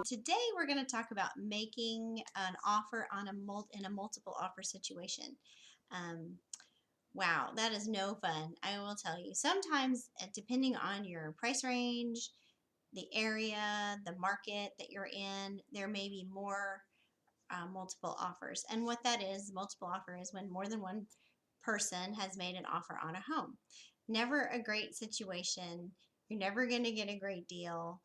Today we're going to talk about making an offer on in a multiple offer situation. Um, wow, that is no fun. I will tell you. Sometimes, depending on your price range, the area, the market that you're in, there may be more multiple offers. And what that is, multiple offer is when more than one person has made an offer on a home. Never a great situation. You're never going to get a great deal.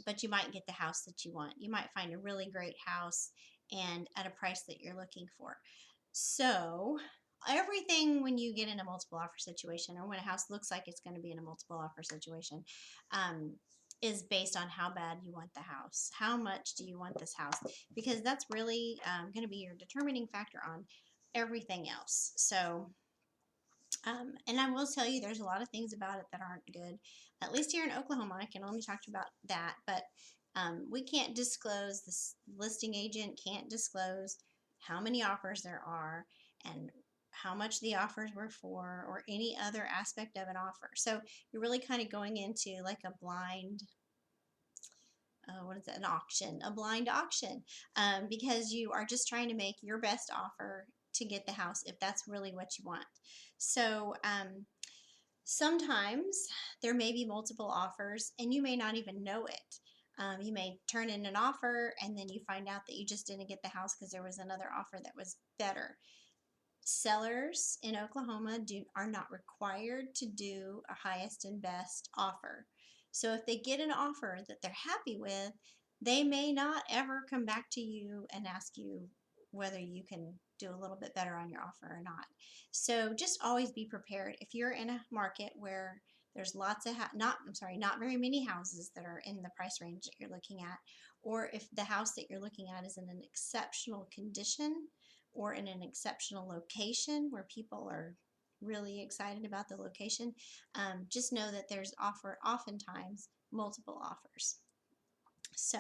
But you might get the house that you want. You might find a really great house and at a price that you're looking for. So everything when you get in a multiple offer situation or when a house looks like it's going to be in a multiple offer situation, um, is based on how bad you want the house. How much do you want this house? Because that's really going to be your determining factor on everything else. And I will tell you, there's a lot of things about it that aren't good. At least here in Oklahoma, I can only talk about that. But we can't disclose, this listing agent can't disclose how many offers there are and how much the offers were for or any other aspect of an offer. So you're really kind of going into like a blind what is it, an auction, a blind auction, because you are just trying to make your best offer to get the house if that's really what you want. So sometimes there may be multiple offers and you may not even know it. You may turn in an offer and then you find out that you just didn't get the house because there was another offer that was better. Sellers in Oklahoma are not required to do a highest and best offer. So if they get an offer that they're happy with, they may not ever come back to you and ask you whether you can do a little bit better on your offer or not. So just always be prepared. If you're in a market where there's lots of not very many houses that are in the price range that you're looking at, or if the house that you're looking at is in an exceptional condition, or in an exceptional location where people are really excited about the location, just know that there's oftentimes multiple offers. So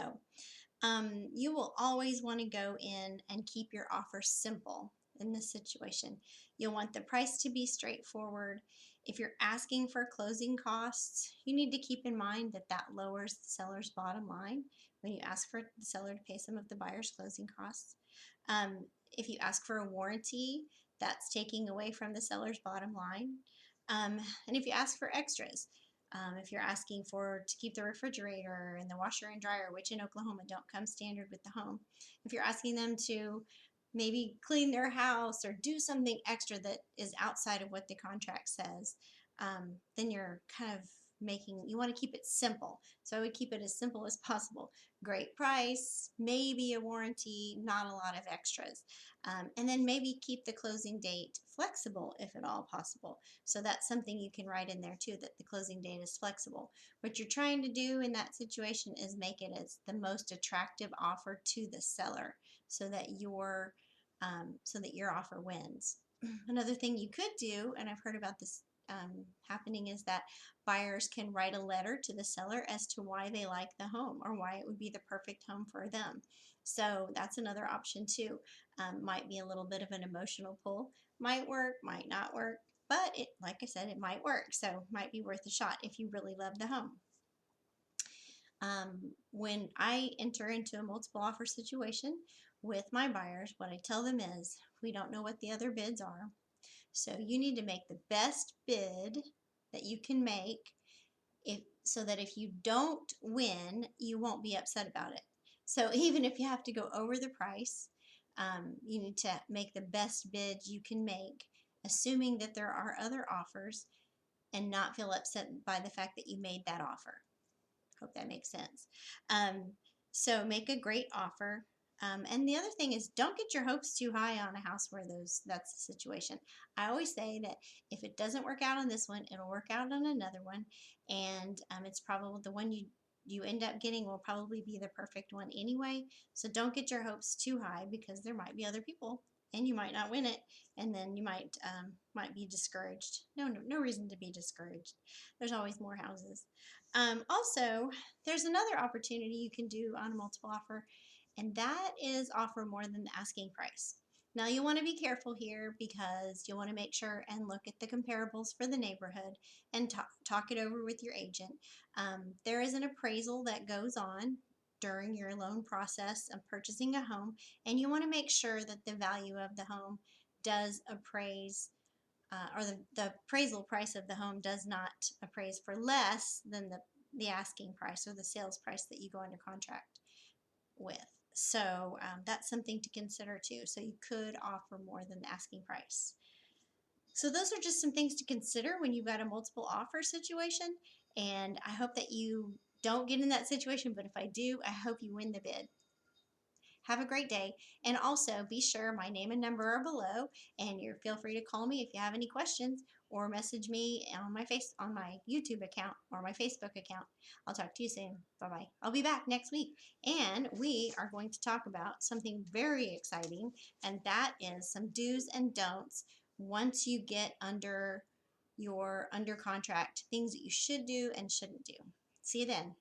you will always want to go in and keep your offer simple in this situation. You'll want the price to be straightforward. If you're asking for closing costs, you need to keep in mind that that lowers the seller's bottom line when you ask for the seller to pay some of the buyer's closing costs. If you ask for a warranty, that's taking away from the seller's bottom line. And if you ask for extras, if you're asking for to keep the refrigerator and the washer and dryer, which in Oklahoma don't come standard with the home, if you're asking them to maybe clean their house or do something extra that is outside of what the contract says, then you're kind of you want to keep it simple. So I would keep it as simple as possible. Great price, maybe a warranty, not a lot of extras. And then maybe keep the closing date flexible if at all possible. So that's something you can write in there too, that the closing date is flexible. What you're trying to do in that situation is make it as the most attractive offer to the seller so that your offer wins. Another thing you could do, and I've heard about this happening, is that buyers can write a letter to the seller as to why they like the home or why it would be the perfect home for them. So that's another option too. Might be a little bit of an emotional pull. Might work, might not work, but like I said, it might work. So might be worth a shot if you really love the home. When I enter into a multiple offer situation with my buyers, what I tell them is we don't know what the other bids are. So you need to make the best bid that you can make so that if you don't win, you won't be upset about it. So even if you have to go over the price, you need to make the best bid you can make, assuming that there are other offers, and not feel upset by the fact that you made that offer. Hope that makes sense. So make a great offer. And the other thing is, don't get your hopes too high on a house where that's the situation. I always say that if it doesn't work out on this one, it'll work out on another one, and it's probably the one you end up getting will probably be the perfect one anyway. So don't get your hopes too high, because there might be other people and you might not win it, and then you might be discouraged. No reason to be discouraged. There's always more houses. Also, there's another opportunity you can do on a multiple offer, and that is offer more than the asking price. Now you want to be careful here because you want to make sure and look at the comparables for the neighborhood and talk it over with your agent. There is an appraisal that goes on during your loan process of purchasing a home, and you want to make sure that the value of the home does appraise, or the appraisal price of the home does not appraise for less than the asking price or the sales price that you go under contract with. So that's something to consider too. So you could offer more than the asking price. So those are just some things to consider when you've got a multiple offer situation. And I hope that you don't get in that situation, but if I do, I hope you win the bid. Have a great day. And also be sure my name and number are below, and you feel free to call me if you have any questions or message me on my YouTube account or my Facebook account. I'll talk to you soon. Bye-bye. I'll be back next week, and we are going to talk about something very exciting, and that is some do's and don'ts once you get under contract, things that you should do and shouldn't do. See you then.